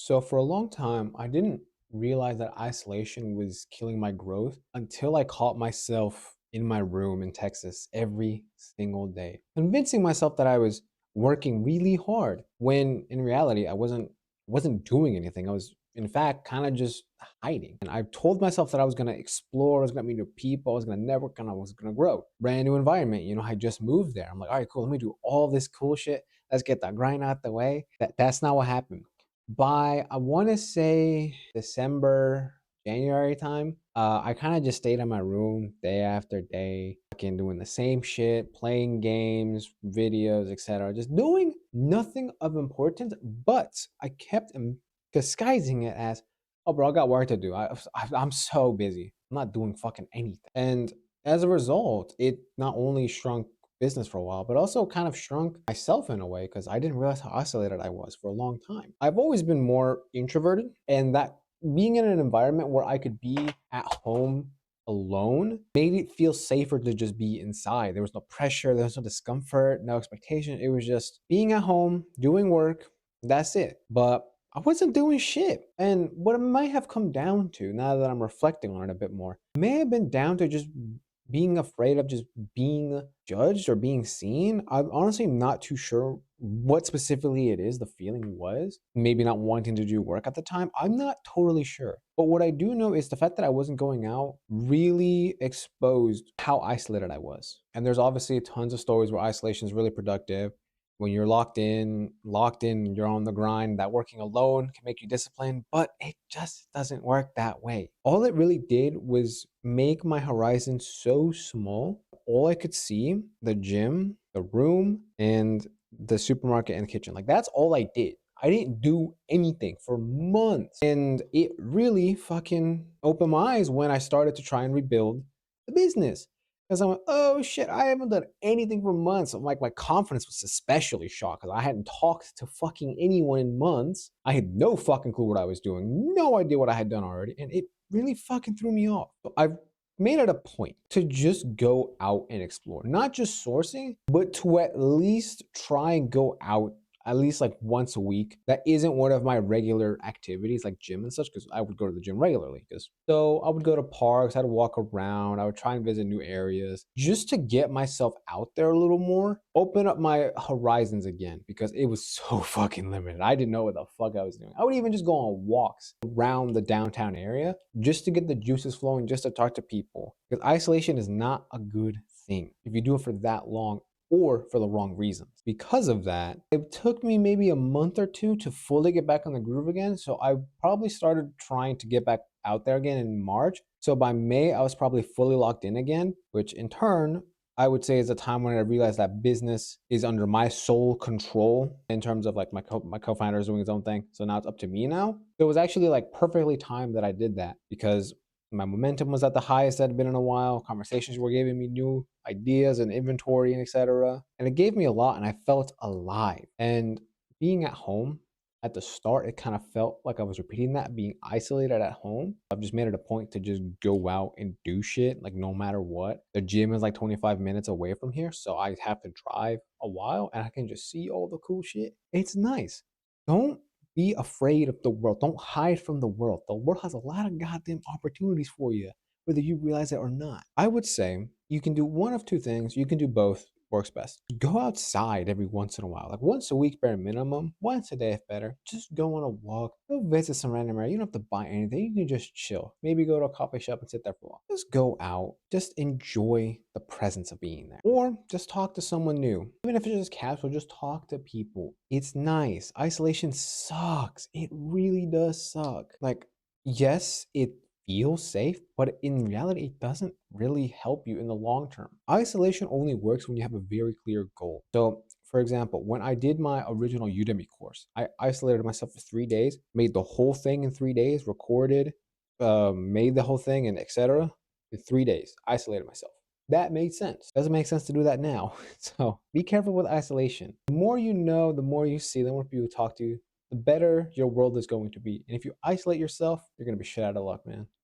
So for a long time, I didn't realize that isolation was killing my growth until I caught myself in my room in Texas every single day, convincing myself that I was working really hard when in reality I wasn't doing anything. I was in fact kind of just hiding. And I told myself that I was gonna explore, I was gonna meet new people, I was gonna network, and I was gonna grow. Brand new environment, I just moved there. I'm like, all right, cool, let me do all this cool shit. Let's get that grind out the way. That's not what happened. By I want to say December, January time, I kind of just stayed in my room day after day, fucking doing the same shit, playing games, videos, etc. Just doing nothing of importance, but I kept disguising it as, oh, bro, I got work to do. I'm so busy. I'm not doing fucking anything. And as a result, it not only shrunk business for a while, but also kind of shrunk myself in a way because I didn't realize how isolated I was for a long time. I've always been more introverted, and that being in an environment where I could be at home alone made it feel safer to just be inside. There was no pressure, there was no discomfort, no expectation. It was just being at home, doing work. That's it. But I wasn't doing shit. And what it might have come down to, now that I'm reflecting on it a bit more, may have been down to just being afraid of just being judged or being seen. I'm honestly not too sure what specifically it is the feeling was. Maybe not wanting to do work at the time. I'm not totally sure. But what I do know is the fact that I wasn't going out really exposed how isolated I was. And there's obviously tons of stories where isolation is really productive. When you're locked in, you're on the grind, that working alone can make you disciplined, but it just doesn't work that way. All it really did was make my horizon so small. All I could see, the gym, the room, and the supermarket and kitchen. Like that's all I did. I didn't do anything for months. And it really fucking opened my eyes when I started to try and rebuild the business. Because I'm like, oh shit, I haven't done anything for months. I'm like, my confidence was especially shocked because I hadn't talked to fucking anyone in months. I had no fucking clue what I was doing, no idea what I had done already. And it really fucking threw me off. So I've made it a point to just go out and explore, not just sourcing, but to at least try and go out at least like once a week. That isn't one of my regular activities like gym and such, because I would go to the gym regularly. Because so I would go to parks, I'd walk around, I would try and visit new areas just to get myself out there a little more, open up my horizons again because it was so fucking limited. I didn't know what the fuck I was doing. I would even just go on walks around the downtown area just to get the juices flowing, just to talk to people. Because isolation is not a good thing if you do it for that long or for the wrong reasons. Because of that, it took me maybe a month or two to fully get back on the groove again. So I probably started trying to get back out there again in March. So by May, I was probably fully locked in again, which in turn, I would say is a time when I realized that business is under my sole control in terms of like my co-founder is doing his own thing. So now it's up to me now. So it was actually like perfectly timed that I did that because my momentum was at the highest that had been in a while. Conversations were giving me new ideas and inventory and etc. And it gave me a lot and I felt alive. And being at home at the start, it kind of felt like I was repeating that, being isolated at home. I've just made it a point to just go out and do shit, like no matter what. The gym is like 25 minutes away from here, so I have to drive a while and I can just see all the cool shit. It's nice. Don't be afraid of the world. Don't hide from the world. The world has a lot of goddamn opportunities for you, whether you realize it or not. I would say you can do one of two things. You can do both. Works best. Go outside every once in a while, like once a week bare minimum, once a day if better. Just go on a walk, go visit some random area. You don't have to buy anything. You can just chill. Maybe go to a coffee shop and sit there for a while. Just go out. Just enjoy the presence of being there. Or just talk to someone new. Even if it's just casual, just talk to people. It's nice. Isolation sucks. It really does suck. Like, yes, it feels safe, but in reality, it doesn't really help you in the long term. Isolation only works when you have a very clear goal. So, for example, when I did my original Udemy course, I isolated myself for 3 days, made the whole thing in 3 days, recorded, made the whole thing, and etc. In 3 days, isolated myself. That made sense. Doesn't make sense to do that now. So be careful with isolation. The more you know, the more you see, the more people talk to you, the better your world is going to be. And if you isolate yourself, you're going to be shit out of luck, man.